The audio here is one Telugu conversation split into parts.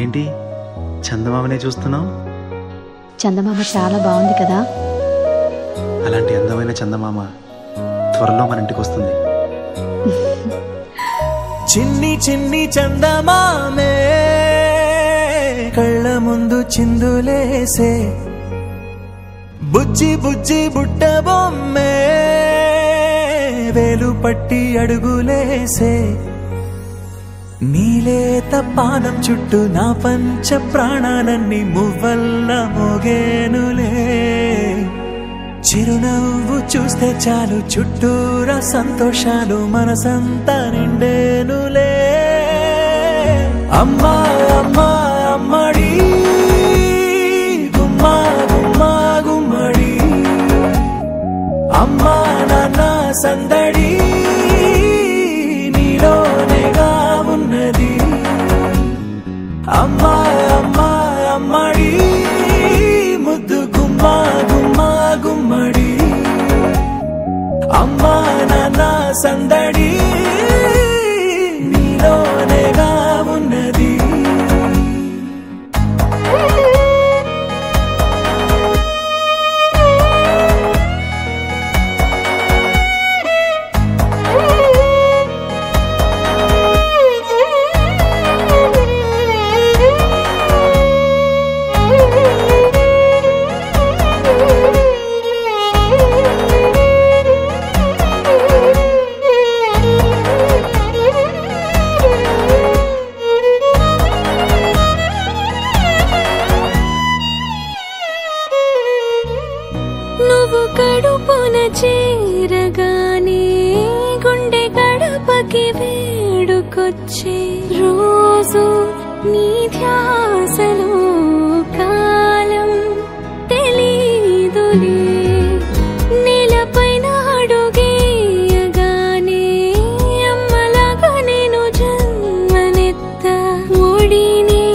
ఏంటి చందమామనే చూస్తున్నావు? చందమామ చాలా బాగుంది కదా. అలాంటి అందమైన చందమామ త్వరలో మన ఇంటికి వస్తుంది. చిన్ని చిన్ని చందమామే కళ్ళ ముందు చిందులేసే, బుజ్జి బుజ్జి బుట్ట బొమ్మే వేలు పట్టి అడుగులేసే, నీలేత పానం చుట్టూ నా పంచ ప్రాణాలన్నీ మువ్వల్ల మోగేనులే. చిరునవ్వు చూస్తే చాలు చుట్టూరా సంతోషాలు మనసంతా నిండేనులే. అమ్మా అమ్మా అమ్మడి గుమ్మా గుమ్మా గుమ్మడి, అమ్మా నాన్న సందడి నీలోనేగా ఉన్నది. అమ్మా అమ్మా అమ్మడి ముద్దు గుమ్మా గుమ్మా గుమ్మడి, అమ్మా నాన్న సందడి నీలోనేగా ఉన్నది. నువ్వు కడుపున చేరగానే గుండె గడపకి వేడుకొచ్చే, రోజు నీ ధ్యాసలో కాలం తెలీదులే. నేలపైన అడుగేయగానే అమ్మలాగా నేను జన్మనెత్త, ఒడిని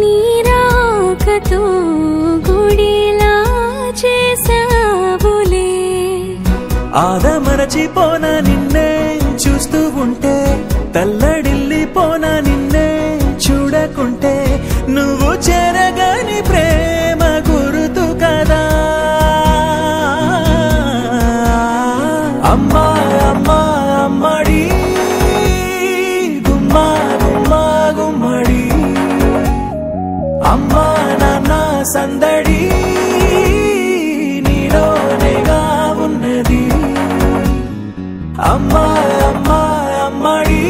నీ రాకతో గుడిలా చేసావులే. ఆదమరచిపోనా నిన్నే చూస్తూ ఉంటే, తల్లడిల్లిపోనా నిన్నే చూడకుంటే, నువ్వు చెరగని ప్రేమ గుర్తు కదా. అమ్మా అమ్మా అమ్మడి గుమ్మా గుమ్మా గుమ్మడి, అమ్మా నాన్న సందడి నీలోనేగా ఉన్నది. అమ్మా అమ్మా అమ్మడి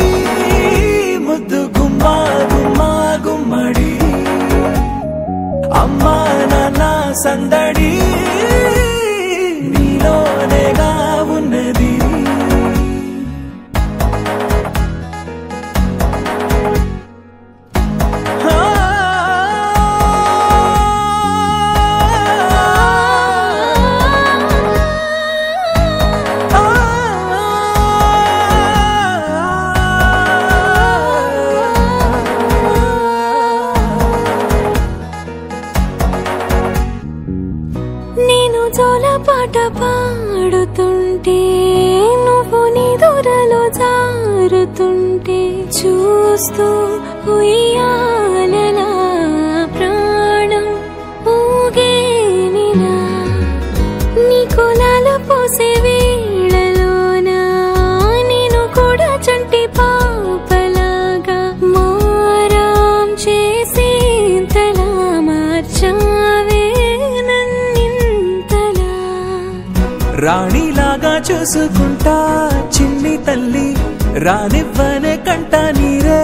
ముద్దు గుమ్మా గుమ్మా గుమ్మడి, అమ్మా నాన్న సందడి నీలోనేగా ఉన్నది. నేను జోలపాట పాడుతుంటే, నువ్వు నిదురలో జారుతుంటే, చూస్తూ ఉయ్యాలలా ప్రాణం ఊగేనిలా. నీ కులాల పోసే వేళలోన నేను కూడా చంటి పాపలాగా మారాం చేసేంతలా మార్చావే నన్నింతలా. రాణిలాగా చూసుకుంటా చిన్ని తల్లి, రానివ్వనే కంట నీరే